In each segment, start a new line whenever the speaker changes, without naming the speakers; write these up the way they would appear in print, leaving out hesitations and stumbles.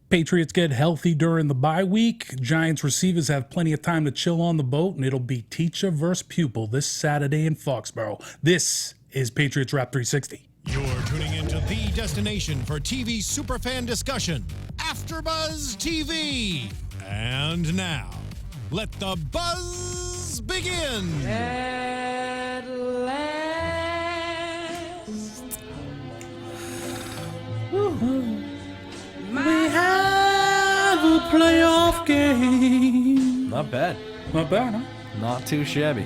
Patriots get healthy during the bye week. Giants receivers have plenty of time to chill on the boat, and it'll be teacher versus pupil this Saturday in Foxborough. This is Patriots Wrap 360.
You're tuning into the destination for TV superfan discussion, AFTERBUZZ TV. And now, let the buzz begin.
At last,
We have a playoff game.
Not bad.
Not bad, huh?
Not too shabby.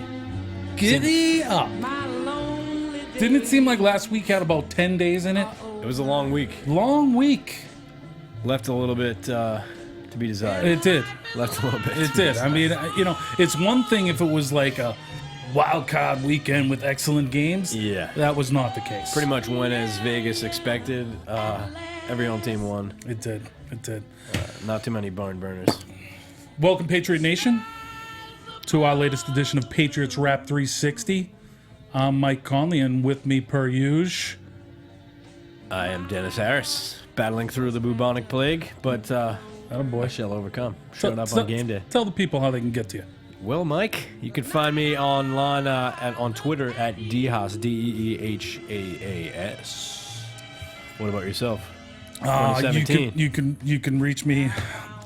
Giddy up.
my lonely days.
Didn't it seem like last week had about 10 days in it?
It was a long week.
Long week.
Left a little bit to be desired.
It did.
Left a little bit.
It did. I mean, you know, it's one thing if it was like a wild card weekend with excellent games.
Yeah.
That was not the case.
Pretty much went as Vegas expected. Every home team won.
It did. It did.
Not too many barn burners.
Welcome, Patriot Nation, to our latest edition of Patriots Wrap 360. I'm Mike Conley, and with me, per usual,
I am Dennis Harris, battling through the bubonic plague, but I
attaboy.
shall overcome. Showed up on game day.
Tell the people how they can get to you.
Well, Mike, you can find me online on Twitter at Deehaas, Deehaas. What about yourself? 2017.
You can reach me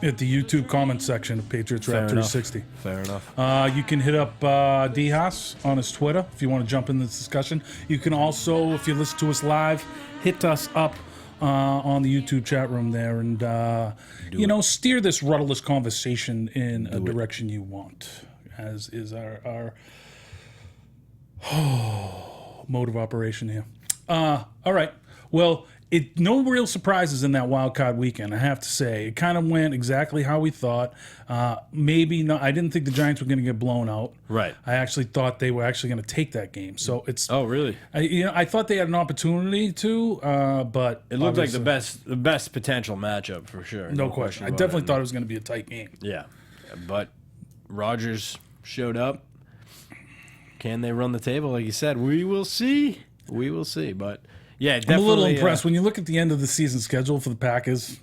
at the YouTube comment section of Patriots Wrap 360.
Fair enough.
You can hit up Deehaas on his Twitter if you want to jump in this discussion. You can also, if you listen to us live, hit us up on the YouTube chat room there and, steer this rudderless conversation in a direction you want, as is our mode of operation here. All right. Well, no real surprises in that wild card weekend, I have to say. It kind of went exactly how we thought. Maybe not. I didn't think the Giants were going to get blown out.
Right.
I actually thought they were actually going to take that game. So it's.
Oh, really?
I thought they had an opportunity to, but
It looked like the best potential matchup for sure.
No question. I definitely thought it was going to be a tight game.
Yeah, but Rodgers showed up. Can they run the table? Like you said, we will see. We will see. But yeah, definitely.
I'm a little impressed when you look at the end of the season schedule for the Packers.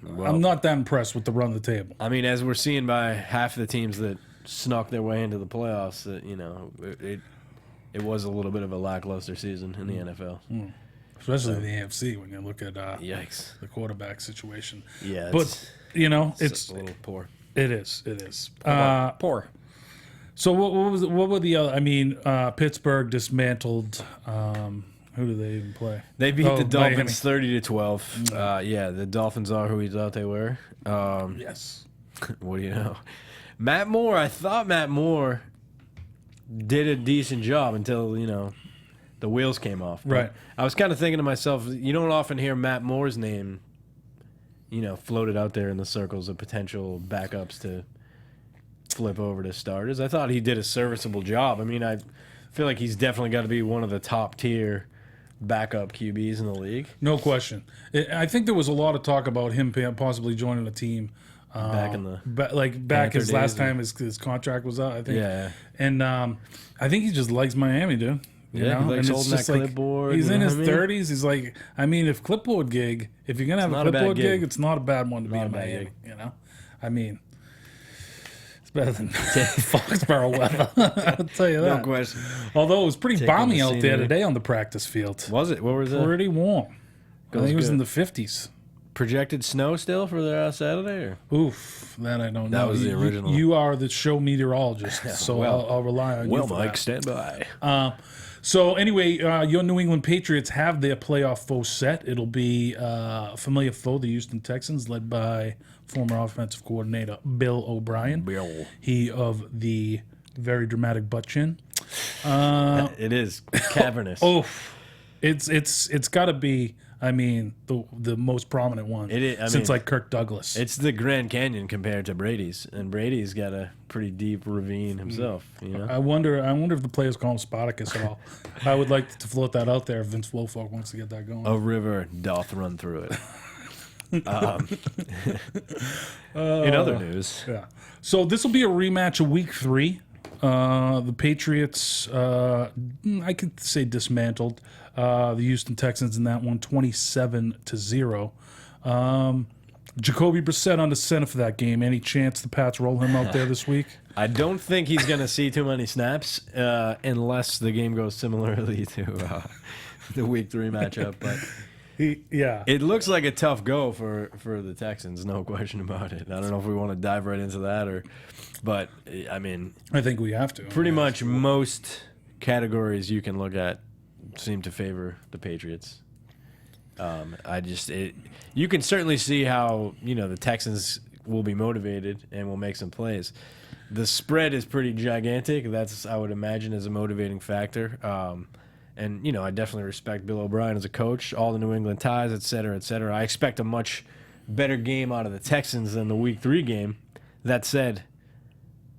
Well,
I'm not that impressed with the run the table.
I mean, as we're seeing by half of the teams that snuck their way into the playoffs, it was a little bit of a lackluster season in the NFL.
Especially in the AFC when you look at
Yikes.
the quarterback situation.
Yeah,
But,
it's a little poor.
It is. It is.
Poor.
So what were the other? I mean, Pittsburgh dismantled. Who do they even play?
They beat the Dolphins
Miami.
30-12. Yeah, the Dolphins are who we thought they were.
Yes.
What do you know? Matt Moore. I thought Matt Moore did a decent job until the wheels came off. But
Right.
I was kind of thinking to myself, you don't often hear Matt Moore's name, floated out there in the circles of potential backups to flip over to starters. I thought he did a serviceable job. I mean, I feel like he's definitely got to be one of the top tier backup QBs in the league.
No question. I think there was a lot of talk about him possibly joining a team
Back in the
back his
Panther
last
days,
time his contract was out. I think.
Yeah.
And I think he just likes Miami, dude. You
Yeah,
know?
he likes
and
holding that clipboard,
He's
you
in
know
his
what I mean?
30s. He's like, I mean, if you're gonna have a
not a bad
clipboard gig,
gig.
it's not a bad one to be
Not a
in
bad
Miami.
gig.
You know, I mean, it's better than Foxborough weather. I'll tell you that.
No question.
Although it was pretty
Taking
balmy
the
out there
scenery.
today on the practice field.
Was it? What was that?
Pretty warm. I think it was
good.
in the 50s.
Projected snow still for the Saturday? Or?
Oof, that I don't know.
That was the original.
You are the show meteorologist, so
well-
I'll rely on you for
Mike,
that.
stand by.
So anyway, your New England Patriots have their playoff foe set. It'll be a familiar foe, the Houston Texans, led by former offensive coordinator Bill O'Brien.
Bill.
He of the very dramatic butt chin.
It is cavernous.
It's got to be. I mean, the most prominent one
It is- I
since
mean,
like Kirk Douglas.
It's the Grand Canyon compared to Brady's, and Brady's got a pretty deep ravine himself.
I wonder if the players call him Spartacus at all. I would like to float that out there if Vince Wilfork wants to get that going.
A river doth run through it. In other news,
Yeah. So this will be a rematch of Week 3. The Patriots, I could say dismantled the Houston Texans in that one, 27-0. Jacoby Brissett on the center for that game. Any chance the Pats roll him out there this week?
I don't think he's going to see too many snaps unless the game goes similarly to the Week 3 matchup. But
Yeah.
it looks like a tough go for the Texans, no question about it. I don't know if we want to dive right into that, but I mean,
I think we have to.
pretty much most categories you can look at seem to favor the Patriots. You can certainly see how the Texans will be motivated and will make some plays. The spread is pretty gigantic. That's, I would imagine, is a motivating factor. And I definitely respect Bill O'Brien as a coach, all the New England ties, et cetera, et cetera. I expect a much better game out of the Texans than the Week 3 game. That said,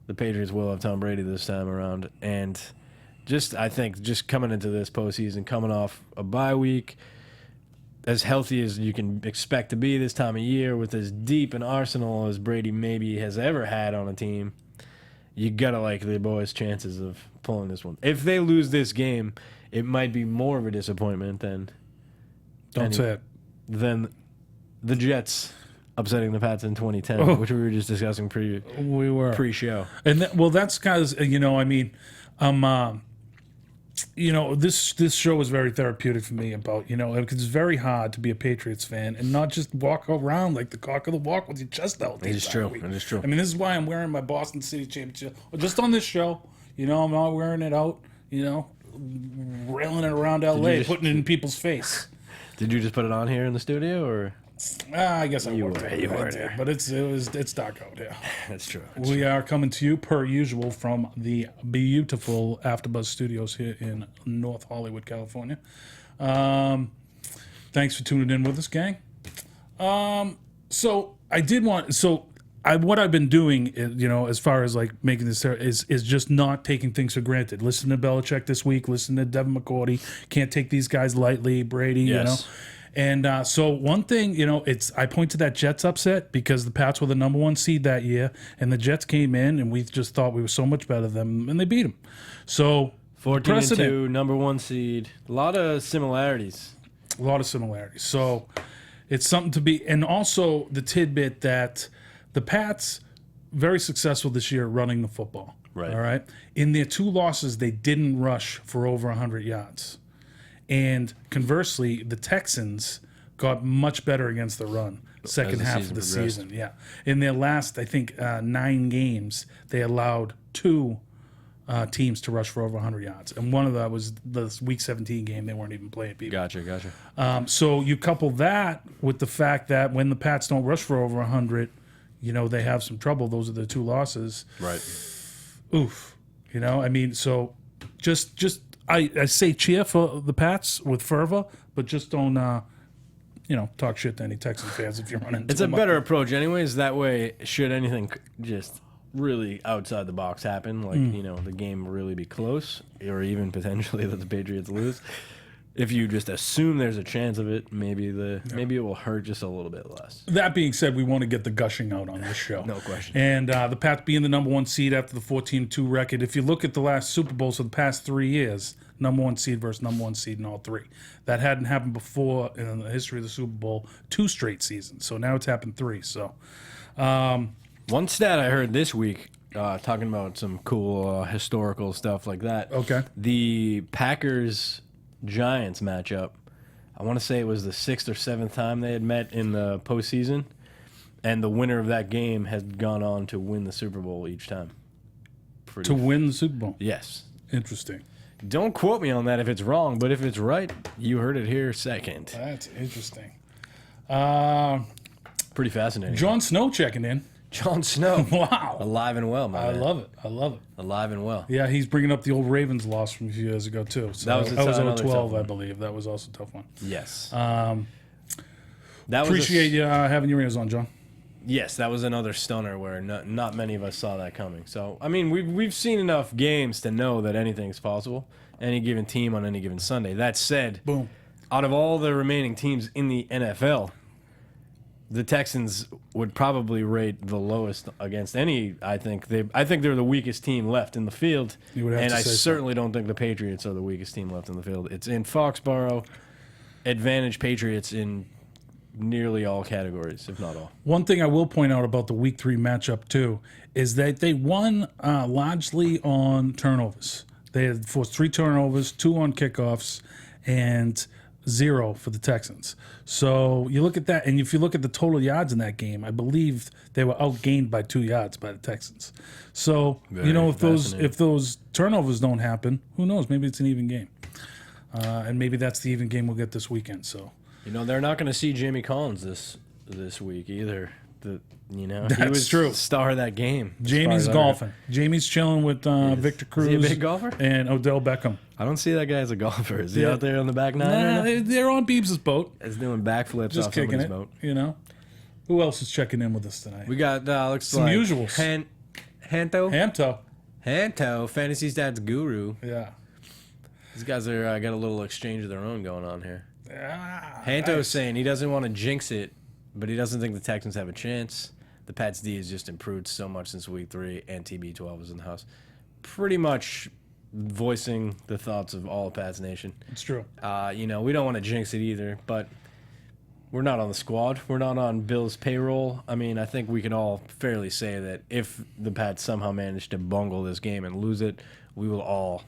the Patriots will have Tom Brady this time around, and I think coming into this postseason, coming off a bye week, as healthy as you can expect to be this time of year, with as deep an arsenal as Brady maybe has ever had on a team, you gotta like the boys' chances of pulling this one. If they lose this game, it might be more of a disappointment than than the Jets upsetting the Pats in 2010, which we were just discussing pre-show.
And that's because this show is very therapeutic for me about because it's very hard to be a Patriots fan and not just walk around like the cock of the walk with your chest out.
It is true. It is true.
I mean, this is why I'm wearing my Boston City Championship just on this show. I'm not wearing it out. Railing it around LA, putting it in people's face.
Did you just put it on here in the studio, or?
I guess I were
there.
But it's dark out here.
That's true.
We are coming to you per usual from the beautiful AFTERBUZZ Studios here in North Hollywood, California. Thanks for tuning in with us, gang. What I've been doing, as far as like making this is just not taking things for granted. Listen to Belichick this week. Listen to Devin McCourty. Can't take these guys lightly. Brady,
yes.
And so one thing, I point to that Jets upset because the Pats were the number 1 seed that year, and the Jets came in, and we just thought we were so much better than them, and they beat them. So
14-2, number 1 seed. A lot of similarities.
So it's something to be, and also the tidbit that the Pats very successful this year running the football.
Right.
All right. In their 2 losses, they didn't rush for over 100 yards. And conversely, the Texans got much better against the run second half of the season. Yeah. In their last, I think, 9 games, they allowed 2 teams to rush for over 100 yards. And one of that was the Week 17 game. They weren't even playing people.
Gotcha.
So you couple that with the fact that when the Pats don't rush for over 100, they have some trouble. Those are the 2 losses.
Right.
Oof. So just I say cheer for the Pats with fervor, but just don't talk shit to any Texan fans if you're running.
It's a better approach, anyways. That way, should anything just really outside the box happen, like the game really be close, or even potentially that the Patriots lose, if you just assume there's a chance of it, maybe it will hurt just a little bit less.
That being said, we want to get the gushing out on this show.
No question.
And the Pats being the number 1 seed after the 14-2 record. If you look at the last Super Bowls of the past 3 years, number 1 seed versus number 1 seed in all 3. That hadn't happened before in the history of the Super Bowl 2 straight seasons. So now it's happened 3. So
one stat I heard this week, talking about some cool historical stuff like that.
Okay.
The Packers-Giants matchup, I want to say it was the 6th or 7th time they had met in the postseason, and the winner of that game has gone on to win the Super Bowl each time.
Win the Super Bowl?
Yes.
Interesting.
Don't quote me on that if it's wrong, but if it's right, you heard it here second.
That's interesting.
Pretty fascinating.
Jon Snow checking in.
Jon Snow.
Wow.
Alive and well, man.
I love it.
Alive and well.
Yeah, he's bringing up the old Ravens loss from a few years ago, too. So
that was
0-12, I believe. That was also a tough one.
Yes.
Appreciate you having your ears on, John.
Yes, that was another stunner where not many of us saw that coming. So, I mean, we've seen enough games to know that anything's possible. Any given team on any given Sunday. That said,
boom.
Out of all the remaining teams in the NFL, the Texans would probably rate the lowest against any. I think they're the weakest team left in the field, and I certainly don't think the Patriots are the weakest team left in the field. It's in Foxborough. Advantage Patriots in nearly all categories, if not all.
One thing I will point out about the Week 3 matchup, too, is that they won largely on turnovers. They had forced 3 turnovers, 2 on kickoffs, and 0 for the Texans. So you look at that, and if you look at the total yards in that game, I believe they were outgained by 2 yards by the Texans. So if those turnovers don't happen, who knows? Maybe it's an even game, and maybe that's the even game we'll get this weekend. So
they're not going to see Jamie Collins this week either. He
That's
was
true.
the star of that game.
Jamie's golfing. Jamie's chilling with Victor Cruz.
Is he a big golfer?
And Odell Beckham.
I don't see that guy as a golfer. Is he out there on the back nine?
Nah,
right now?
they're on Beebs' boat.
He's doing backflips
Just
off
kicking
somebody's
it.
boat.
Who else is checking in with us tonight?
We got looks
Some
like
usuals. Hamto.
Hanto, Fantasy Stats Guru.
Yeah.
These guys are got a little exchange of their own going on here.
Ah,
Hanto's saying he doesn't want to jinx it, but he doesn't think the Texans have a chance. The Pats D has just improved so much since Week 3, and TB12 was in the house. Pretty much voicing the thoughts of all of Pats Nation.
It's true.
We don't want to jinx it either, but we're not on the squad. We're not on Bill's payroll. I mean, I think we can all fairly say that if the Pats somehow manage to bungle this game and lose it, we will all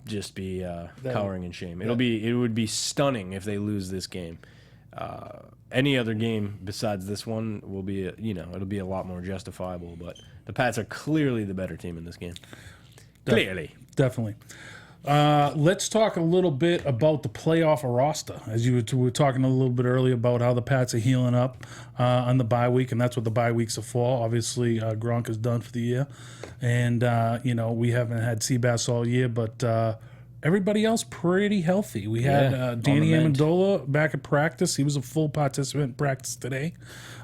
just be cowering in shame. It would be stunning if they lose this game. Any other game besides this one will be, it'll be a lot more justifiable. But the Pats are clearly the better team in this game. Clearly.
Definitely. Let's talk a little bit about the playoff roster. As you were talking a little bit earlier about how the Pats are healing up on the bye week, and that's what the bye weeks are for. Obviously, Gronk is done for the year. And, we haven't had Seabass all year, but everybody else pretty healthy. We had Danny Amendola back at practice. He was a full participant in practice today.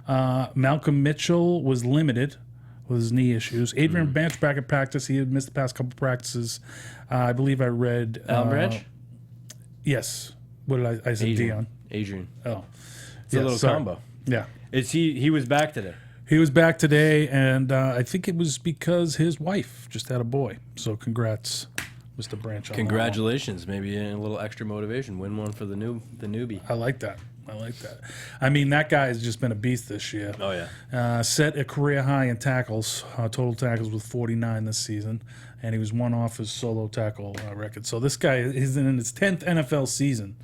Malcolm Mitchell was limited with his knee issues. Adrian Branch back at practice. He had missed the past couple practices. I believe I read...
Alan Branch?
Yes. What did I said? Dion.
Adrian.
Oh.
It's a little combo.
Yeah.
He was back today.
He was back today, and I think it was because his wife just had a boy. So congrats, Mr. Branch. On
Congratulations. Maybe a little extra motivation. Win one for the newbie.
I like that. I mean, that guy has just been a beast this year.
Oh, yeah.
Set a career high in tackles, total tackles with 49 this season, and he was one off his solo tackle record. So this guy is in his 10th NFL season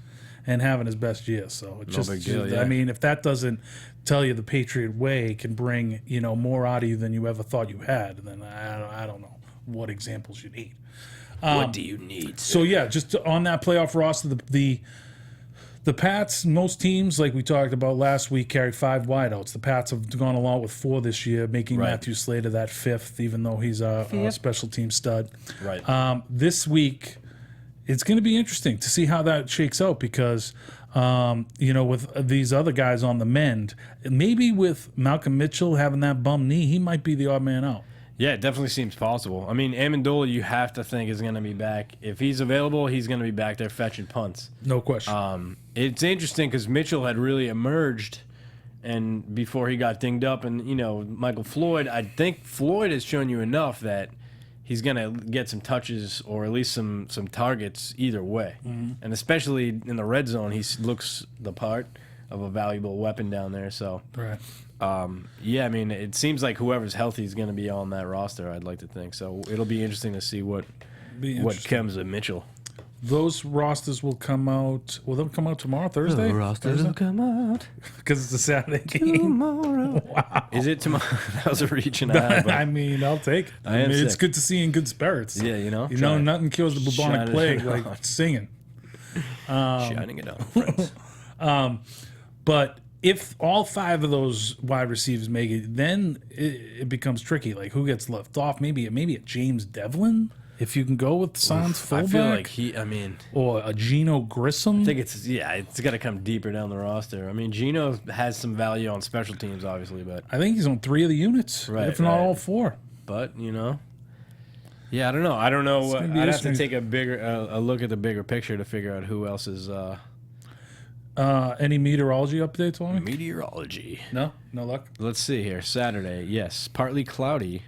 and having his best year. So it's
No big deal, yeah.
I mean, if that doesn't tell you the Patriot way can bring more out of you than you ever thought you had, then I don't know what examples you need.
What do you need, sir?
So yeah, just on that playoff roster, the Pats, most teams, like we talked about last week, carry 5 wideouts. The Pats have gone along with 4 this year, making Matthew Slater that 5th, even though he's a special team stud.
Right.
This week, it's going to be interesting to see how that shakes out because, with these other guys on the mend, maybe with Malcolm Mitchell having that bum knee, he might be the odd man out.
Yeah, it definitely seems possible. I mean, Amendola, you have to think is going to be back. If he's available, he's going to be back there fetching punts.
No question.
It's interesting because Mitchell had really emerged, and before he got dinged up, and Michael Floyd. I think Floyd has shown you enough that he's going to get some touches or at least some targets either way, and especially in the red zone, he looks the part of a valuable weapon down there. So.
Right.
Yeah, I mean, it seems like whoever's healthy is going to be on that roster, I'd like to think. So it'll be interesting to see what comes of Mitchell.
Those rosters will come out. Will they come out tomorrow, Thursday?
Rosters will come out.
Because it's a Saturday game.
Tomorrow. Wow. Is it tomorrow? That was a reach and a half.
I mean, I'll take it.
I am
it's
sick.
good to see you in good spirits.
Yeah, you know.
Nothing kills the bubonic
Shine it
plague
on.
like singing.
Shining it on, friends.
But if all 5 of those wide receivers make it, then it becomes tricky. Like, who gets left off? Maybe a James Devlin, if you can go with Sans fullback.
I feel like
or a Geno Grissom.
I think it's got to come deeper down the roster. I mean, Geno has some value on special teams, obviously, but
I think he's on 3 of the units, if not all 4.
But yeah, I don't know. I'd have to take a look at the bigger picture to figure out who else is.
Any meteorology updates on it?
Meteorology.
No luck.
Let's see here. Saturday, yes, partly cloudy.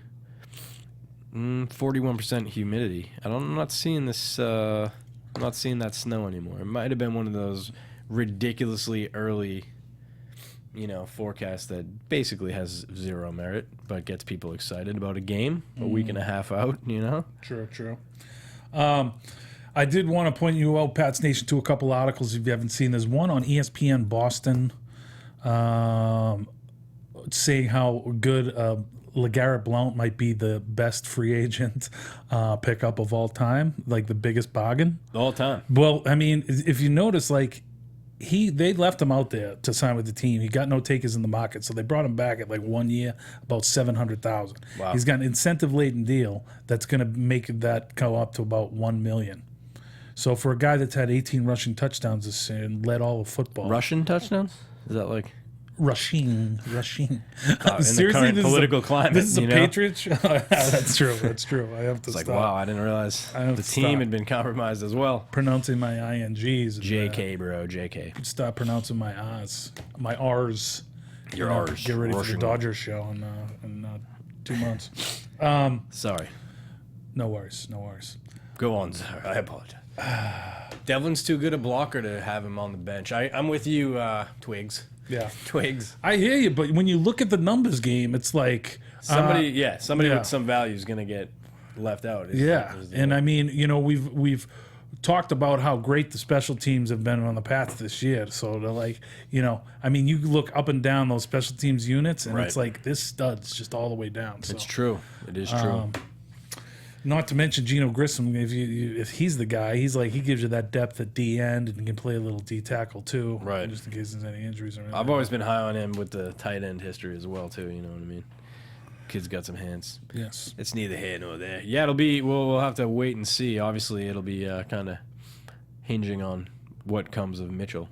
41% humidity. I'm not seeing this. I'm not seeing that snow anymore. It might have been one of those ridiculously early, forecast that basically has zero merit, but gets people excited about a game a week and a half out,
True. I did want to point you out, Pats Nation, to a couple articles if you haven't seen. There's one on ESPN Boston saying how good LeGarrette Blount might be the best free agent pickup of all time, like the biggest bargain.
All time.
Well, I mean, if you notice, like, they left him out there to sign with the team. He got no takers in the market, so they brought him back at like 1 year, about $700,000.
Wow.
He's got an incentive-laden deal that's going to make that go up to about $1 million. So for a guy that's had 18 rushing touchdowns this year and led all of football,
Russian touchdowns? Is that like
rushing?
in the current political climate?
This is a Patriots show. That's true. I have to
It's
stop
like, wow, I didn't realize
have
the
to
team
stop
had been compromised as well.
pronouncing my INGs. And,
JK, bro, JK.
stop pronouncing my R's. My R's.
Your
You know,
R's.
Get ready for
Rushing.
the Dodgers show in 2 months.
Sorry.
No worries.
Go on, sir. I apologize. Devlin's too good a blocker to have him on the bench. I'm with you, Twigs.
Yeah.
Twigs.
I hear you, but when you look at the numbers game, it's like
Somebody
yeah.
with some value is going to get left out.
Yeah, and I mean, we've talked about how great the special teams have been on the Pats this year. So they're like, I mean, you look up and down those special teams units, and it's
Right.
like this stud's just all the way down. So.
It's true. It is true.
Not to mention Geno Grissom, if he's the guy, he gives you that depth at D end and he can play a little D tackle too,
Right.
Just in case there's any injuries or anything.
I've always been high on him with the tight end history as well, too. You know what I mean? Kid's got some hands.
Yes.
It's neither here nor there. Yeah, it'll be. We'll have to wait and see. Obviously, it'll be kind of hinging on what comes of Mitchell.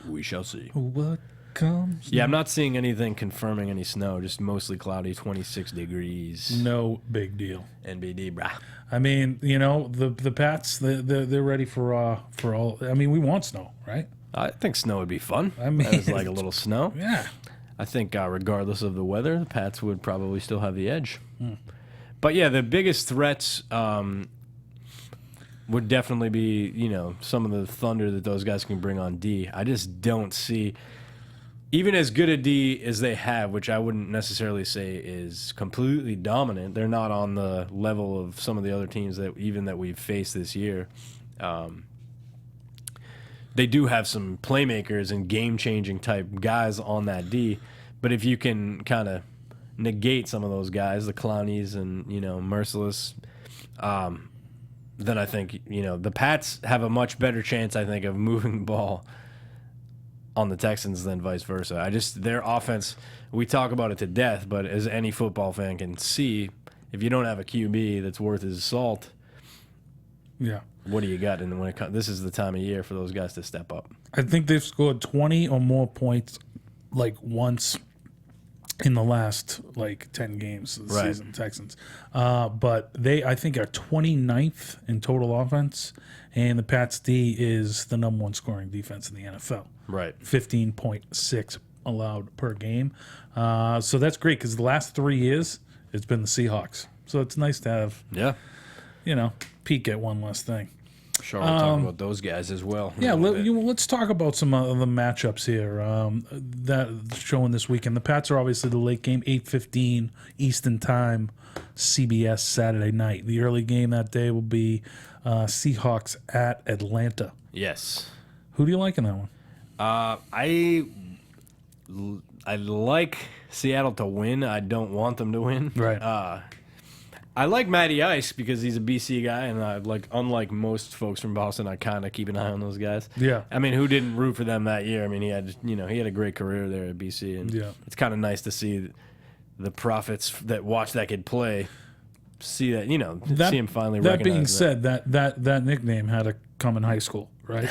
We shall see.
What comes?
Yeah, I'm not seeing anything confirming any snow. Just mostly cloudy, 26 degrees.
No big deal.
NBD, brah.
I mean, the Pats, they're ready for all. I mean, we want snow, right?
I think snow would be fun.
I mean-
It's like a little snow.
Yeah.
I think regardless of the weather, the Pats would probably still have the edge. But yeah, the biggest threats would definitely be, some of the thunder that those guys can bring on D. I just don't see, even as good a D as they have, which I wouldn't necessarily say is completely dominant. They're not on the level of some of the other teams that we've faced this year. They do have some playmakers and game-changing type guys on that D, but if you can kind of negate some of those guys, the Clownies and Merciless, then I think the Pats have a much better chance, I think, of moving the ball on the Texans than vice versa. Their offense, we talk about it to death, but as any football fan can see, if you don't have a QB that's worth his salt,
Yeah.
what do you got? And when this is the time of year for those guys to step up.
I think they've scored 20 or more points like once in the last 10 games of the
Right.
season, Texans. But they, I think, are 29th in total offense, and the Pats D is the number one scoring defense in the NFL.
Right.
15.6 allowed per game. So that's great because the last 3 years it's been the Seahawks. So it's nice to have,
Yeah.
peek at one less thing.
Sure, we'll talk about those guys as well.
Yeah, let's talk about some of the matchups here that showing this weekend. The Pats are obviously the late game, 8:15 Eastern Time, CBS Saturday night. The early game that day will be Seahawks at Atlanta.
Yes.
Who do you like in that one?
I like Seattle to win. I don't want them to win.
Right.
I like Matty Ice because he's a BC guy, and unlike most folks from Boston, I kind of keep an eye on those guys.
Yeah.
I mean, who didn't root for them that year? I mean, he had a great career there at BC, and
Yeah.
it's kind of nice to see the prophets that watch that kid play. See that see him finally.
That being
recognize
said, that nickname had to come in high school, right?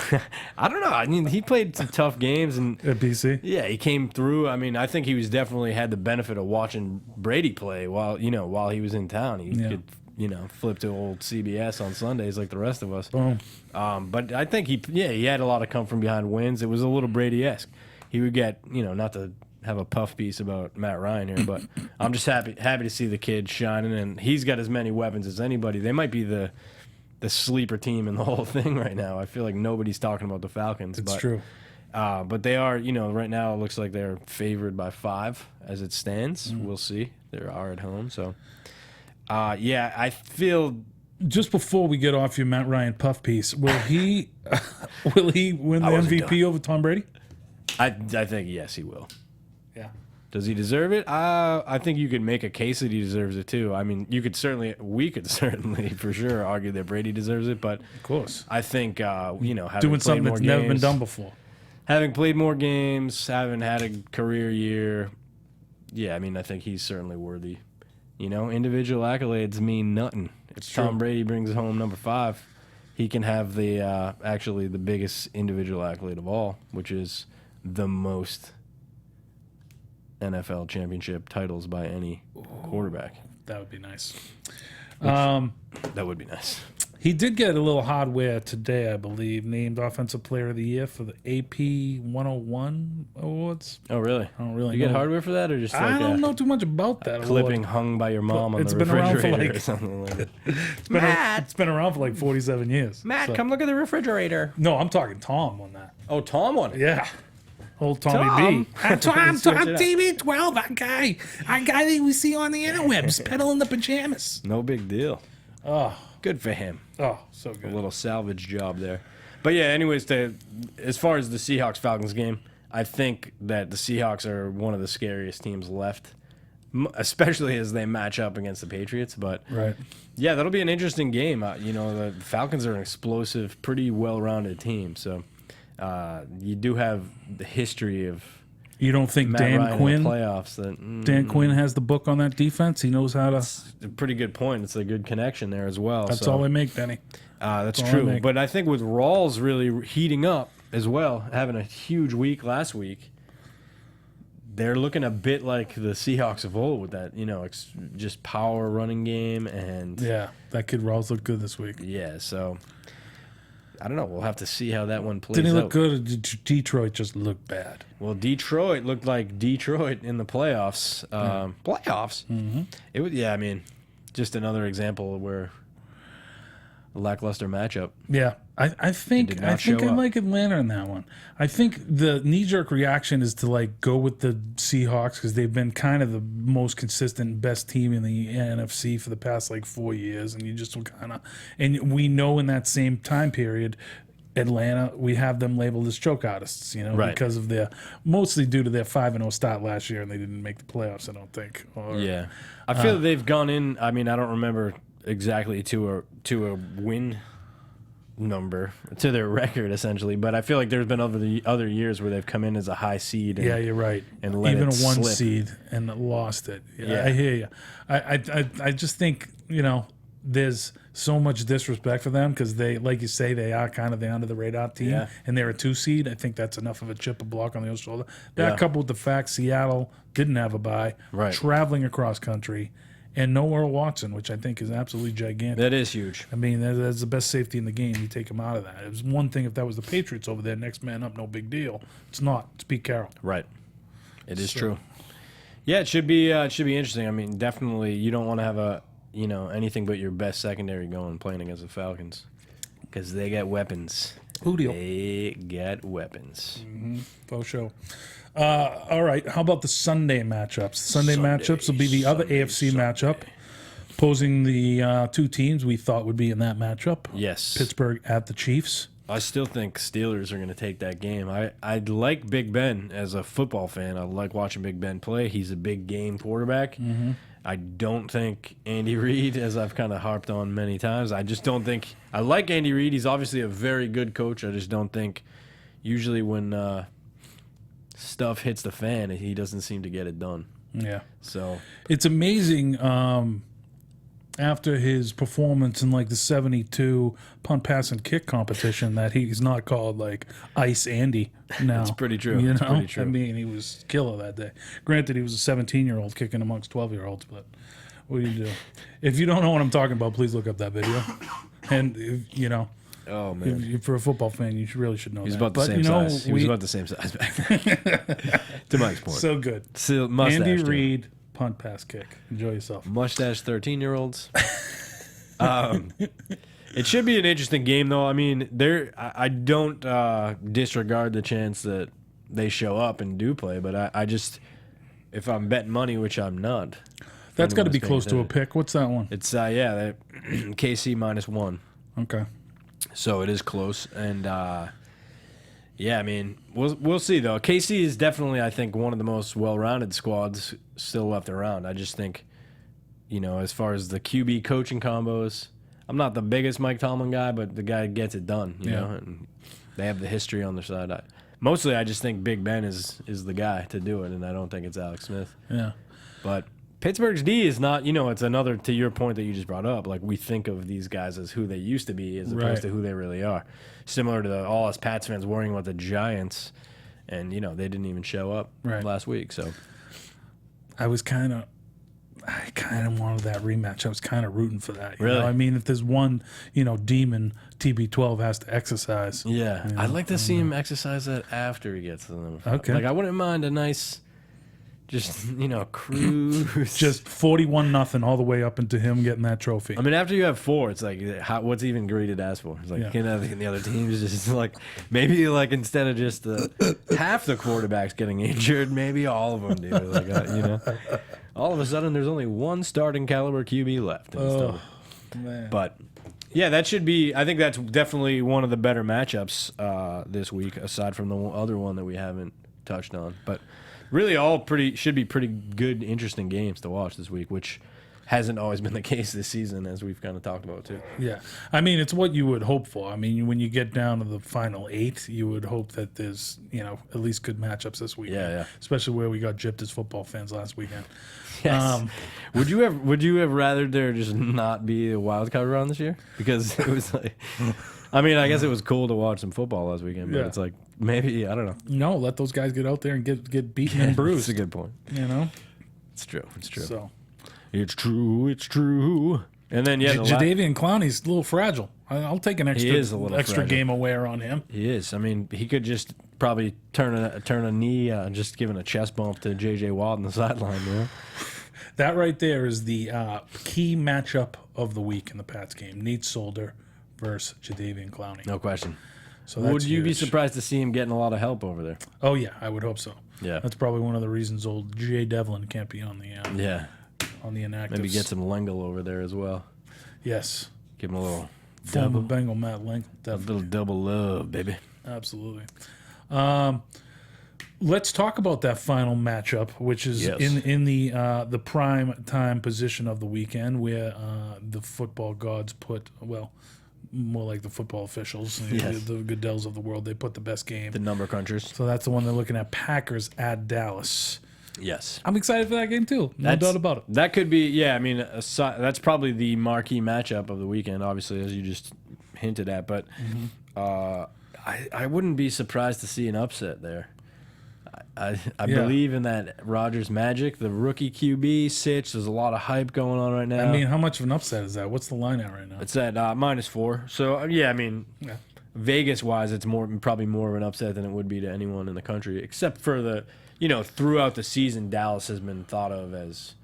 I don't know. I mean, he played some tough games, and
At BC.
yeah, he came through. I mean, I think he was definitely had the benefit of watching Brady play while he was in town. He could flip to old CBS on Sundays like the rest of us.
Boom.
But I think he had a lot of come from behind wins. It was a little Brady-esque. He would get not to have a puff piece about Matt Ryan here, but I'm just happy to see the kid shining, and he's got as many weapons as anybody. They might be the sleeper team in the whole thing right now. I feel like nobody's talking about the Falcons.
It's
but
true.
But they are, right now it looks like they're favored by 5 as it stands. We'll see. They are at home, so yeah, I feel.
Just before we get off your Matt Ryan puff piece, will he will he win the MVP over Tom Brady?
I think yes, he will.
Yeah.
Does he deserve it? I think you could make a case that he deserves it too. I mean, we could certainly for sure argue that Brady deserves it, but
Of course.
I think having
Doing something that's never been
games,
done before.
having played more games, having had a career year, yeah, I mean, I think he's certainly worthy. Individual accolades mean nothing. If Tom Brady brings home number 5, he can have the actually the biggest individual accolade of all, which is the most NFL championship titles by any quarterback.
That would be nice.
That would be nice.
He did get a little hardware today, I believe, named Offensive Player of the Year for the AP 101 awards.
Oh, really?
I don't really
You
know.
get hardware for that, or just like
I don't know too much about that
clipping
award.
hung by your mom on
It's
the
been around for
refrigerator
like-
or something like that?
It's been around for like 47 years.
Matt,
So-
come look at the refrigerator.
No, I'm talking Tom on that.
Oh, Tom won it.
Yeah. Old Tommy
Tom.
B. Tom
Switch it up.
TV12, that guy that we see on the interwebs, peddling the pajamas.
No big deal.
Oh,
Good for him.
so
A
good.
little salvage job there. But yeah, anyways, as far as the Seahawks-Falcons game, I think that the Seahawks are one of the scariest teams left, especially as they match up against the Patriots. But
Right.
yeah, that'll be an interesting game. The Falcons are an explosive, pretty well-rounded team. So you do have the history of
You don't think
Matt
Dan
Ryan in
Quinn
the playoffs. That
Dan Quinn has the book on that defense? He knows how to.
a pretty good point. It's a good connection there as well.
That's
so.
all I make, Benny.
That's
all I
true.
make.
But I think with Rawls really heating up as well, having a huge week last week, they're looking a bit like the Seahawks of old with that, just power running game. And
Yeah, that kid Rawls looked good this week.
yeah, so I don't know. We'll have to see how that one plays
Didn't he look
out.
good? Or did Detroit just look bad?
Well, Detroit looked like Detroit in the playoffs. Playoffs? Mm-hmm. It was, yeah, I mean, just another example where a lackluster matchup.
Yeah, I think
did
I
not
think
show
I
up.
like Atlanta in that one. I think the knee-jerk reaction is to like go with the Seahawks because they've been kind of the most consistent, best team in the NFC for the past like 4 years, and you just kind of and we know in that same time period. Atlanta, we have them labeled as choke artists,
Right.
because of mostly due to their 5-0 start last year, and they didn't make the playoffs. I don't think. Or,
Yeah, I feel they've gone in. I mean, I don't remember exactly to a win number to their record essentially, but I feel like there's been other years where they've come in as a high seed. And,
Yeah, you're right.
and let
Even
it
a one
slip.
seed and lost it.
Yeah.
I hear you. I just think there's so much disrespect for them because they, like you say, they are kind of the under the radar team,
Yeah.
and they're a 2 seed. I think that's enough of a chip, a block on the other shoulder. That
Yeah.
coupled with the fact Seattle didn't have a bye,
Right.
traveling across country, and no Earl Watson, which I think is absolutely gigantic.
That is huge.
I mean, that's the best safety in the game. You take him out of that. It was one thing if that was the Patriots over there, next man up, no big deal. It's not. It's Pete Carroll.
Right. It is
So-
true. Yeah, it should be interesting. I mean, definitely you don't want to have anything but your best secondary going playing against the Falcons because they get weapons.
Who deal?
They get weapons.
Faux show. All right. How about the Sunday matchups? Sunday matchups will be the other AFC matchup, posing the 2 teams we thought would be in that matchup.
Yes.
Pittsburgh at the Chiefs.
I still think Steelers are going to take that game. I like Big Ben as a football fan. I like watching Big Ben play. He's a big game quarterback. I don't think Andy Reid, as I've kind of harped on many times, I just don't think – I like Andy Reid. He's obviously a very good coach. I just don't think usually when stuff hits the fan, he doesn't seem to get it done.
Yeah.
So,
It's amazing after his performance in like the 72 punt, pass, and kick competition that he's not called like Ice Andy now.
It's pretty true.
You know?
It's pretty true.
I mean, he was killer that day. Granted, he was a 17-year-old kicking amongst 12-year-olds, but what do you do? If you don't know what I'm talking about, please look up that video. And,
oh, man.
for a football fan, you really should know
He's
that.
about the
But,
same size. He was about the same size back then. To Mike's point.
so good.
Still, mustache,
Andy
too.
Reid, punt, pass, kick. Enjoy yourself.
Mustache 13-year-olds. It should be an interesting game, though. I mean, I don't disregard the chance that they show up and do play, but I just, if I'm betting money, which I'm not.
That's got to be close to a pick. What's that one?
It's KC -1.
Okay.
So it is close, and yeah, I mean, we'll see though. KC is definitely, I think, one of the most well-rounded squads still left around. I just think, as far as the QB coaching combos, I'm not the biggest Mike Tomlin guy, but the guy gets it done. You know, and they have the history on their side. Mostly, I just think Big Ben is the guy to do it, and I don't think it's Alex Smith.
Yeah,
but Pittsburgh's D is not, it's another, to your point that you just brought up, like we think of these guys as who they used to be as opposed to who they really are. Similar to all us Pats fans worrying about the Giants, and, they didn't even show up last week. So
I kind of wanted that rematch. I was kind of rooting for that.
Really?
I mean, if there's one, demon TB12 has to exercise.
Yeah. I'd like to see him exercise that after he gets to them.
Okay.
Like, I wouldn't mind a nice... Just, cruise.
Just 41-0 all the way up into him getting that trophy.
I mean, after you have 4, it's like, what's even greedy to ask for? It's like, the other teams just like, maybe like instead of just half the quarterbacks getting injured, maybe all of them do. Like, all of a sudden there's only one starting caliber QB left.
Man.
But yeah, that should be, I think that's definitely one of the better matchups this week, aside from the other one that we haven't touched on. But really, should be pretty good, interesting games to watch this week, which hasn't always been the case this season, as we've kind of talked about too.
Yeah, I mean, it's what you would hope for. I mean, when you get down to the final 8, you would hope that there's at least good matchups this weekend.
Yeah.
Especially where we got gypped as football fans last weekend.
Yes. Would you have rather there just not be a wild card round this year? Because it was like, I mean, I guess it was cool to watch some football last weekend, but it's like, maybe, I don't know.
No, let those guys get out there and get beaten and bruised.
That's a good point. It's true. It's true.
So
it's true. It's true. And then
Jadeveon Clowney's a little fragile. I'll take an extra game of wear on him.
He is. I mean, he could just probably turn a knee, just giving a chest bump to J.J. Watt on the sideline.
That right there is the key matchup of the week in the Pats game. Nate Solder versus Jadeveon Clowney.
No question.
So
would you be surprised to see him getting a lot of help over there?
Oh yeah, I would hope so.
Yeah,
that's probably one of the reasons old Jay Devlin can't be on the on the inactives.
Maybe get some Lengel over there as well.
Yes,
give him a little
former Bengal Matt Lengel.
A little double love, baby.
Absolutely. Let's talk about that final matchup, which is in the prime time position of the weekend, where the football gods put more like the football officials, the Goodells of the world. They put the best game.
The number crunchers.
So that's the one they're looking at. Packers at Dallas.
Yes.
I'm excited for that game too. No doubt about it.
That could be, I mean, that's probably the marquee matchup of the weekend, obviously, as you just hinted at. But I wouldn't be surprised to see an upset there. I believe in that Rodgers magic. The rookie QB sitch. There's a lot of hype going on right now.
I mean, how much of an upset is that? What's the line at right now?
It's at -4. So I mean, Vegas wise, it's probably more of an upset than it would be to anyone in the country, except for the throughout the season, Dallas has been thought of as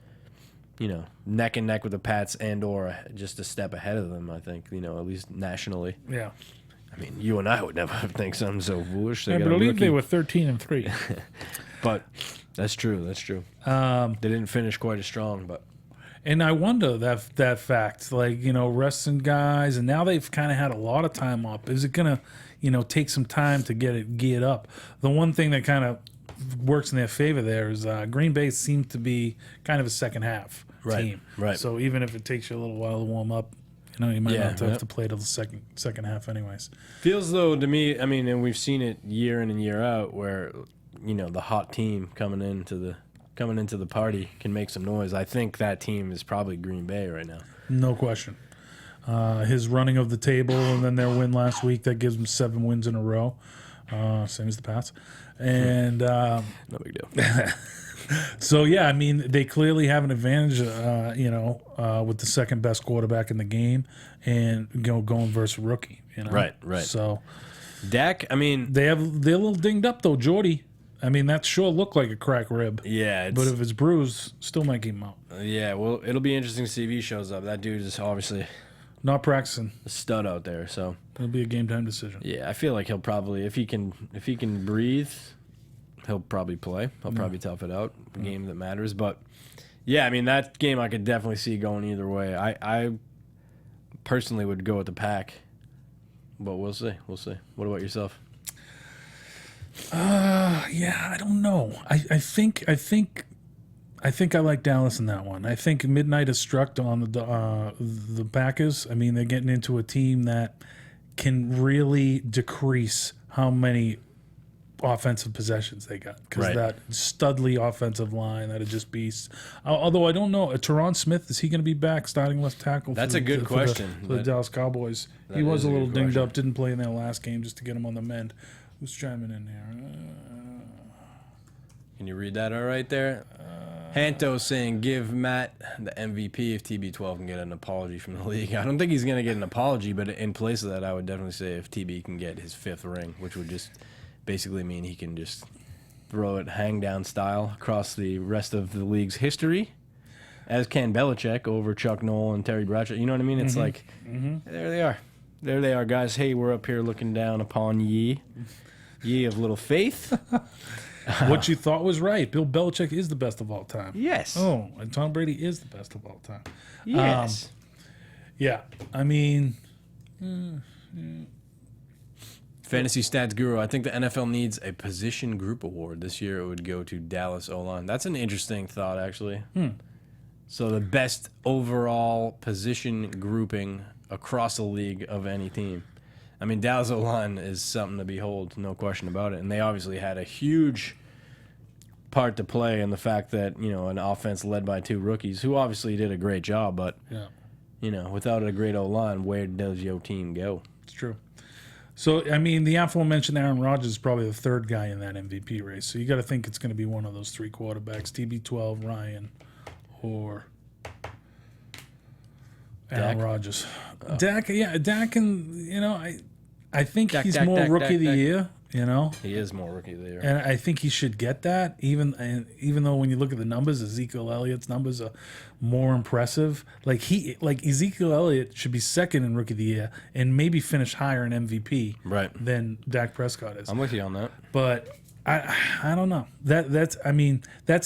neck and neck with the Pats or just a step ahead of them. I think at least nationally.
Yeah.
I mean, you and I would never think something so foolish.
I believe they were 13-3.
But that's true. That's true. They didn't finish quite as strong, but.
And I wonder that fact, like resting guys, and now they've kind of had a lot of time off. Is it gonna, take some time to get it geared up? The one thing that kind of works in their favor there is Green Bay seems to be kind of a second half team.
Right.
So even if it takes you a little while to warm up, you might not have to play till the second half anyways.
Feels though to me, I mean, and we've seen it year in and year out where, the hot team coming into the party can make some noise. I think that team is probably Green Bay right now.
No question. His running of the table and then their win last week, that gives them 7 wins in a row. Same as the Pats. And
no big deal.
So I mean, they clearly have an advantage, with the second best quarterback in the game, and going versus rookie.
Right.
So,
Dak, I mean,
they're a little dinged up though. Jordy, I mean, that sure looked like a cracked rib.
Yeah,
but if it's bruised, still might keep him out.
Yeah, well, it'll be interesting to see if he shows up. That dude is obviously
not practicing.
a stud out there. So
It'll be a game time decision.
yeah, I feel like he'll probably, if he can breathe, he'll probably play. He'll probably tough it out. A game that matters. But yeah, I mean, that game I could definitely see going either way. I personally would go with the Pack, but we'll see. We'll see. What about yourself?
Yeah, I don't know. I think I like Dallas in that one. I think midnight has struck on the Packers. I mean, they're getting into a team that can really decrease how many offensive possessions they got, because
Right.
that Studley offensive line, that'd just be. Although I don't know, Teron Smith, is he going to be back starting left tackle?
That's a good question.
For the Dallas Cowboys. He
that
was
is
a
a
little
good
dinged
question.
up, didn't play in their last game just to get him on the mend. Who's chiming in here?
Can you read that all right there? Hanto saying, give Matt the MVP if TB12 can get an apology from the league. I don't think he's going to get an apology, but in place of that, I would definitely say if TB can get his 5th ring, which would just basically mean he can just throw it hang down style across the rest of the league's history, as can Belichick over Chuck Noll and Terry Bradshaw. You know what I mean? It's like, there they are. There they are, guys. Hey, we're up here looking down upon ye of little faith.
What you thought was right. Bill Belichick is the best of all time.
Yes.
Oh, and Tom Brady is the best of all time.
Yes.
Yeah, I mean,
Fantasy Stats Guru, I think the NFL needs a position group award. This year it would go to Dallas O-line. That's an interesting thought, actually. So the best overall position grouping across the league of any team. I mean, Dallas O-line is something to behold, no question about it. And they obviously had a huge part to play in the fact that, you know, an offense led by 2 rookies who obviously did a great job, but,
yeah,
you know, without a great O-line, where does your team go?
it's true. So, I mean, the aforementioned Aaron Rodgers is probably the 3rd guy in that MVP race. So you got to think it's going to be one of those 3 quarterbacks, TB12, Ryan, or Aaron
Dak?
Rodgers. Dak, yeah, Dak, and, you know, I think
Dak,
he's
Dak,
more
Dak,
rookie
Dak,
of the
Dak.
year, you know.
He is more rookie of the year.
And I think he should get that, even though when you look at the numbers, Ezekiel Elliott's numbers are more impressive. Like Ezekiel Elliott should be 2nd in Rookie of the Year and maybe finish higher in MVP
Right.
than Dak Prescott is.
I'm with you on that.
But I don't know. That's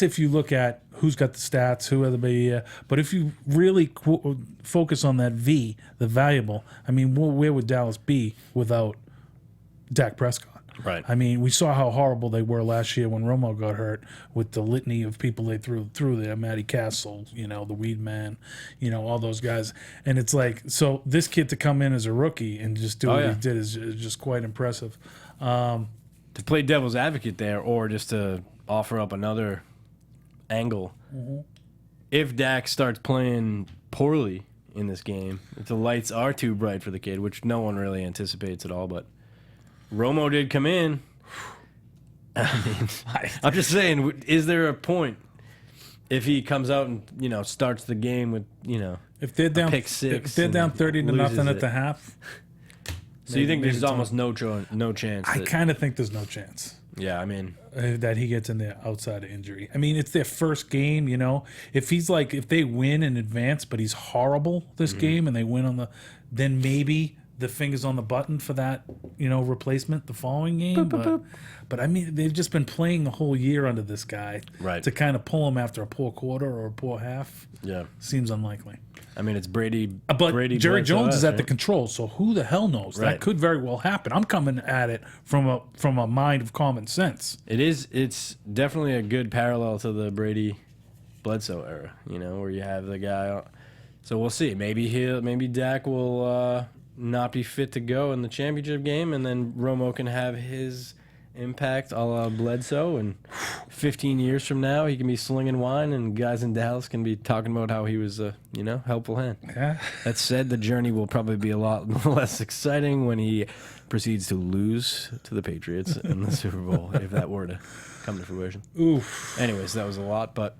if you look at who's got the stats, who are the big. But if you really focus on that V, the valuable, I mean, where would Dallas be without Dak Prescott?
Right.
I mean, we saw how horrible they were last year when Romo got hurt with the litany of people they threw there. Matty Castle, you know, the Weed Man, you know, all those guys. And it's like, so this kid to come in as a rookie and just do what he did is just quite impressive.
To play devil's advocate there, or just to offer up another angle, if Dak starts playing poorly in this game, if the lights are too bright for the kid, which no one really anticipates at all, but Romo did come in. I mean, I'm just saying, is there a point if he comes out and, you know, starts the game with, you know,
If they're down,
pick six
if they're down
and
30 to
loses
nothing at
it.
the half,
So you think
maybe
there's
it's
almost no chance?
I
That,
kind of think there's no chance
yeah, I mean,
that he gets in there outside of injury. I mean, it's their first game, you know. If they win in advance, but he's horrible this game and they win then maybe the fingers on the button for that, you know, replacement the following game. But I mean, they've just been playing the whole year under this guy.
Right.
To kind of pull him after a poor quarter or a poor half
yeah.
seems unlikely.
I mean, it's Brady.
But
Brady
Jerry
Bledsoe
Jones is
us,
at the
right?
control, so who the hell knows?
Right.
That could very well happen. I'm coming at it from a mind of common sense.
It's definitely a good parallel to the Brady Bledsoe era, you know, where you have the guy. So we'll see. Maybe Dak will not be fit to go in the championship game, and then Romo can have his impact a la Bledsoe, and 15 years from now he can be slinging wine, and guys in Dallas can be talking about how he was a helpful hand.
Yeah.
That said, the journey will probably be a lot less exciting when he proceeds to lose to the Patriots in the Super Bowl, if that were to come to fruition.
Oof.
Anyways, that was a lot, but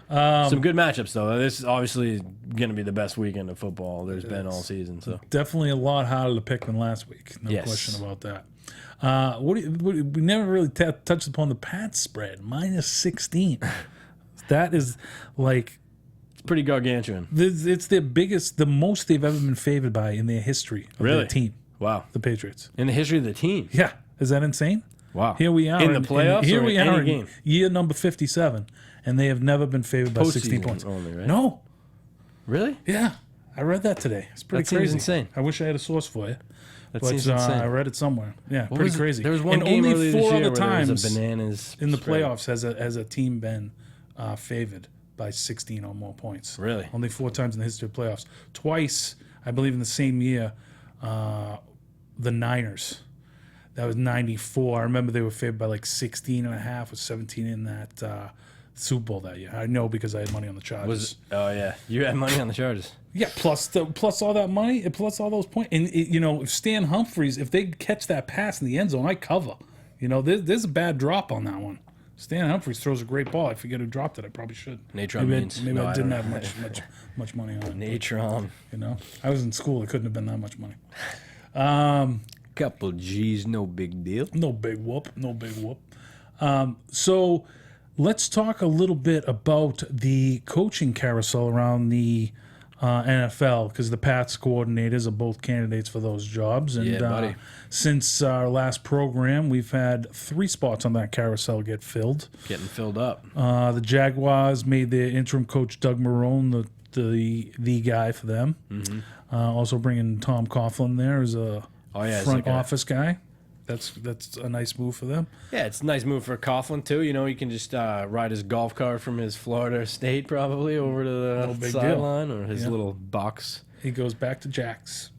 some good matchups, though. This is obviously going to be the best weekend of football there's been all season. So
Definitely a lot harder to pick than last week. No
Yes.
question about that. We never really touched upon the Pats spread, -16. That is like
pretty gargantuan.
It's their biggest, the most they've ever been favored by in their history of
Really?
their team,
Wow.
the Patriots.
In the history of the team.
Yeah, is that insane?
Wow.
Here we are
in the playoffs.
here
or
we
in
are
any
in
game.
year number 57, and they have never been favored by 16
Postseason
points.
only, right?
No,
Really?
yeah, I read that today. It's pretty
That seems
crazy.
insane.
I wish I had a source for you.
That
But
seems insane.
I read it somewhere. Yeah,
What
pretty
was it?
crazy.
There was one
and
game
only
earlier this
4
year
other
where there was
times
a bananas
in the
spread.
playoffs has a team been favored by 16 or more points.
Really?
Only 4 times in the history of playoffs. Twice, I believe, in the same year, the Niners. That was 94. I remember they were favored by like 16 and a half or 17 in that Super Bowl that year. I know because I had money on the Chargers.
Oh yeah, you had money on the Chargers.
Yeah, plus all that money, and plus all those points, and if Stan Humphries, if they catch that pass in the end zone, I cover. There's a bad drop on that one. Stan Humphries throws a great ball. I forget who dropped it. I probably should.
Natron
maybe
means.
maybe
No,
I
I
didn't
don't
have much money on it.
Natron.
I was in school. It couldn't have been that much money.
Couple G's, no big deal.
No big whoop. No big whoop. So let's talk a little bit about the coaching carousel around the NFL, because the Pats coordinators are both candidates for those jobs. And
Yeah, buddy.
Since our last program, we've had 3 spots on that carousel get filled.
Getting filled up.
The Jaguars made their interim coach Doug Marrone the guy for them. Mm-hmm. Also bringing Tom Coughlin there as a front office guy. That's a nice move for them.
Yeah, it's a nice move for Coughlin too. He can just ride his golf cart from his Florida estate probably over to the sideline or his little box.
He goes back to Jack's,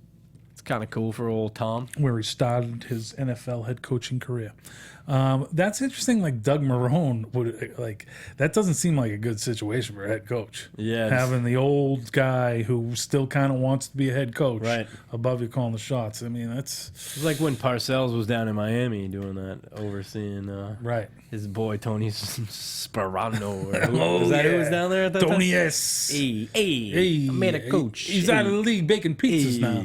It's kind of cool for old Tom.
where he started his NFL head coaching career. That's interesting. Like Doug Marrone that doesn't seem like a good situation for a head coach.
Yeah,
having the old guy who still kind of wants to be a head coach,
Right.
above you calling the shots. I mean, that's
It's like when Parcells was down in Miami doing that, overseeing
right.
his boy Tony Sperano. Or who,
Oh,
was that who
yeah.
was down there at that time?
Tony S.
Hey, I made a coach.
He's out of the league baking pizzas now.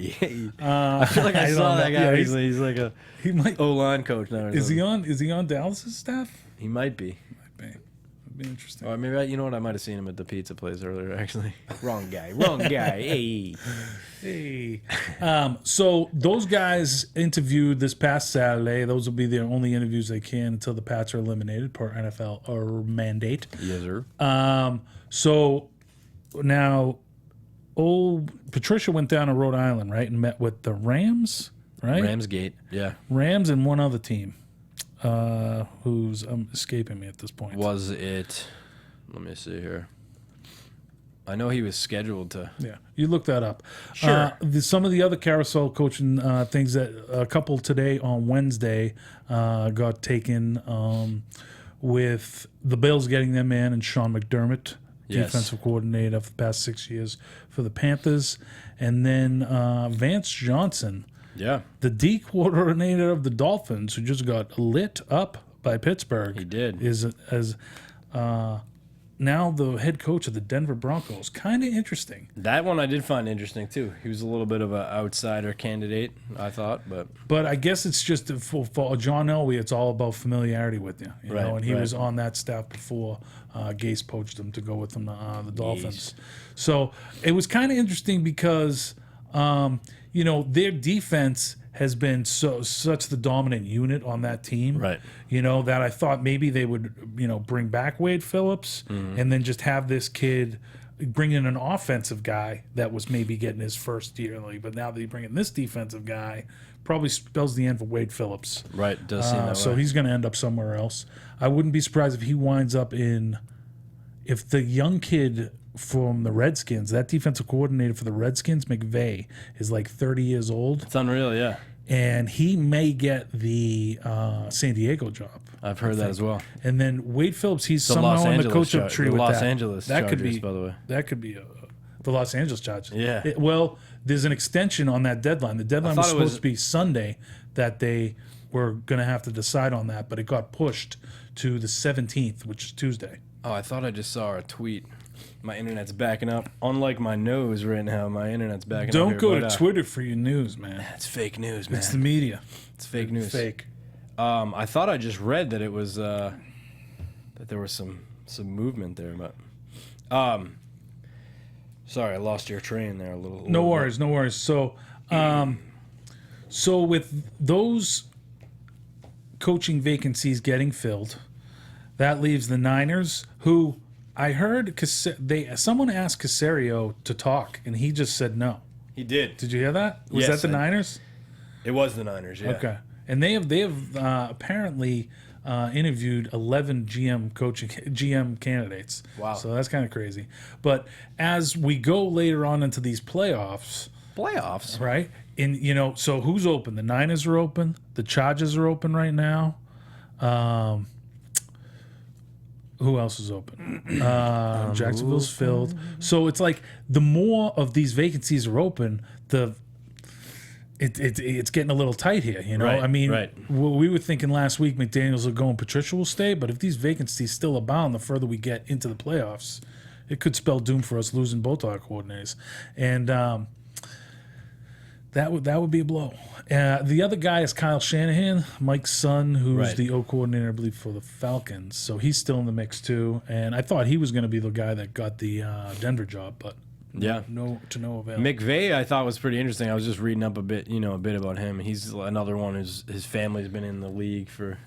I feel like I
don't
saw
know.
that guy
Yeah,
recently. He's like a
he might.
O-line coach now. Or
Is he
something.
on Dallas's staff?
He might be.
That'd be interesting.
Or maybe you know what? I might have seen him at the pizza place earlier. Actually, wrong guy. Wrong guy. Hey.
Hey. So those guys interviewed this past Saturday. Those will be the only interviews they can until the Pats are eliminated per NFL or mandate.
Yes, sir.
So now, Patricia went down to Rhode Island, right, and met with the Rams, right?
Ramsgate. Yeah.
Rams and one other team, who's escaping me at this point.
Was it? Let me see here. I know he was scheduled to.
Yeah, you look that up.
Sure.
Some of the other carousel coaching things that a couple today on Wednesday got taken with the Bills getting them in and Sean McDermott,
Yes.
defensive coordinator for the past 6 years for the Panthers, and then Vance Johnson,
Yeah.
the D coordinator of the Dolphins, who just got lit up by Pittsburgh.
He did.
Is now the head coach of the Denver Broncos. Kind of interesting.
That one I did find interesting too. He was a little bit of an outsider candidate, I thought, but
But I guess it's just for John Elway, it's all about familiarity with you, know.
Right,
And he
right.
was on that staff before Gase poached him to go with him the Dolphins. So it was kind of interesting because their defense has been such the dominant unit on that team,
Right.
That I thought maybe they would bring back Wade Phillips and then just have this kid bring in an offensive guy that was maybe getting his first year in the league. But now that you bring in this defensive guy, probably spells the end for Wade Phillips.
right, it does seem that
So
way.
he's going to end up somewhere else. I wouldn't be surprised if he winds up if the young kid from the Redskins, that defensive coordinator for the Redskins, McVay, is like 30 years old,
It's unreal, yeah.
and he may get the San Diego job.
I've heard that as well.
And then Wade Phillips, he's
The
somehow
Los
on the
Angeles
coach-up
Char-
tree
the
with
Los
that.
Angeles
that could
Chargers,
be,
by the way.
That could be the Los Angeles Chargers.
Yeah.
Well, there's an extension on that deadline. The deadline was
thought it
supposed
was-
to be Sunday that they were going to have to decide on that, but it got pushed to the 17th, which is Tuesday.
Oh, I thought I just saw a tweet. My internet's backing up. Unlike my nose right now, my internet's backing up.
Don't
here,
go
but,
to Twitter for your news, man.
It's fake news, man.
It's the media.
It's fake news.
Fake.
I thought I just read that it was that there was some movement there, but Sorry, I lost your train there a little.
No worries, no worries. So, so with those coaching vacancies getting filled, that leaves the Niners, who I heard someone asked Caserio to talk, and he just said no.
He did.
Did you hear that? Was
Yes,
that the Niners?
It was the Niners, yeah.
Okay, and they have apparently interviewed 11 GM candidates.
Wow.
So that's kind of crazy. But as we go later on into these playoffs, right? And so who's open? The Niners are open. The Chargers are open right now. Who else is open? Jacksonville's filled. So it's like the more of these vacancies are open, it's getting a little tight here.
Right,
I mean,
right.
We were thinking last week McDaniels will go and Patricia will stay, but if these vacancies still abound, the further we get into the playoffs, it could spell doom for us losing both our coordinators, and that would be a blow. The other guy is Kyle Shanahan, Mike's son, who's the O coordinator, I believe, for the Falcons. So he's still in the mix too. And I thought he was going to be the guy that got the Denver job, but no avail.
McVay, I thought was pretty interesting. I was just reading up a bit about him. He's another one whose his family's been in the league for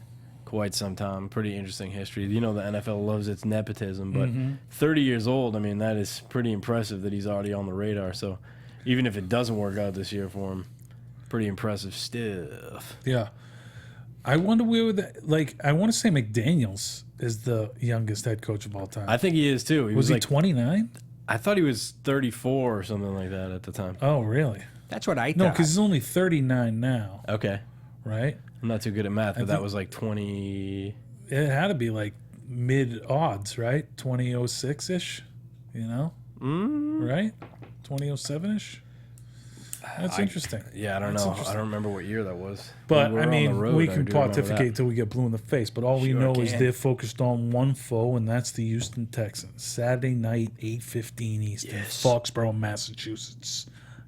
quite some time. Pretty interesting history. The NFL loves its nepotism, but 30 years old. I mean, that is pretty impressive that he's already on the radar. So even if it doesn't work out this year for him, pretty impressive stuff.
Yeah. I wonder where I want to say McDaniels is the youngest head coach of all time.
I think he is too.
Was he 29?
I thought he was 34 or something like that at the time.
Oh, really?
That's what I thought.
No, because he's only 39 now.
Okay.
Right?
I'm not too good at math, but that was like 20.
It had to be like mid-odds, right? 2006-ish, Right? 2007-ish? That's interesting.
Yeah, I don't know. I don't remember what year that was.
But,
We were
I
on the
mean,
road,
we
I
can
do remember
pontificate
that.
till we get blue in the face. But all we
Sure
know is
can.
they're focused on one foe, and that's the Houston Texans. Saturday night, 8:15 Eastern,
Yes.
Foxborough, Massachusetts.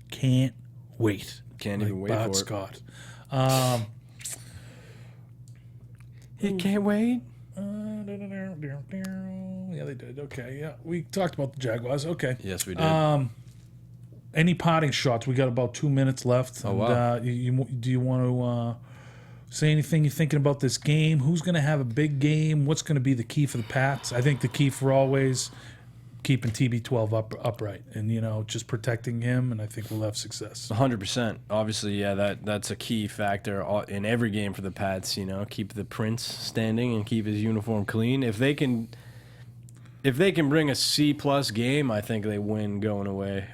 Can't wait.
Can't even wait
Bart
for it.
Scott.
He can't wait.
Yeah, they did. Okay, yeah. We talked about the Jaguars. Okay.
Yes, we did.
Any parting shots? We got about 2 minutes left.
Oh, wow.
Do you want to say anything you're thinking about this game? Who's going to have a big game? What's going to be the key for the Pats? I think the key for always keeping TB12 upright and, just protecting him, and I think we'll have success.
100%. Obviously, yeah, that's a key factor in every game for the Pats. Keep the Prince standing and keep his uniform clean. If they can bring a C+ game, I think they win going away.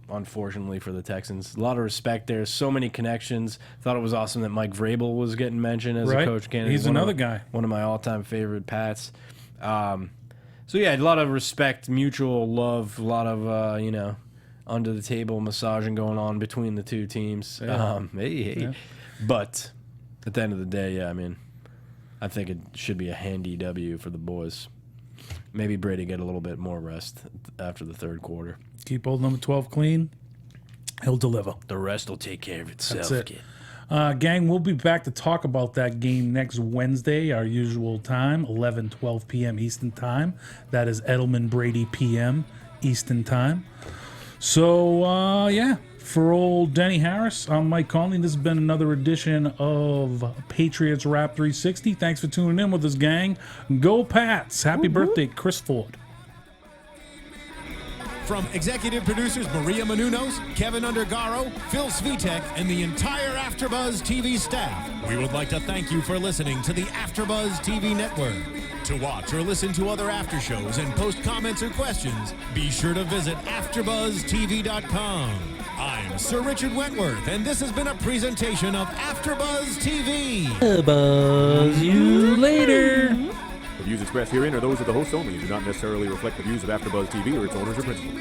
Unfortunately for the Texans, a lot of respect there. So many connections. Thought it was awesome that Mike Vrabel was getting mentioned as a coach candidate.
He's another guy.
One of my all-time favorite Pats. So yeah, a lot of respect, mutual love, a lot of under the table massaging going on between the two teams.
Yeah.
Hey.
Yeah.
But at the end of the day, yeah, I mean, I think it should be a handy W for the boys. Maybe Brady get a little bit more rest after the third quarter.
Keep old number 12 clean. He'll deliver.
The rest will take care of itself.
That's it. Gang, we'll be back to talk about that game next Wednesday, our usual time, 12 p.m. Eastern Time. That is Edelman Brady p.m. Eastern Time. So, yeah, for old Denny Harris, I'm Mike Conley. This has been another edition of Patriots Wrap 360. Thanks for tuning in with us, gang. Go Pats. Happy birthday, Chris Ford.
From executive producers Maria Menounos, Kevin Undergaro, Phil Svitek, and the entire AfterBuzz TV staff, we would like to thank you for listening to the AfterBuzz TV network. To watch or listen to other after shows and post comments or questions, be sure to visit AfterBuzzTV.com. I'm Sir Richard Wentworth, and this has been a presentation of AfterBuzz TV.
Buzz you later.
The views expressed herein are those of the hosts only and do not necessarily reflect the views of AfterBuzz TV or its owners or principals.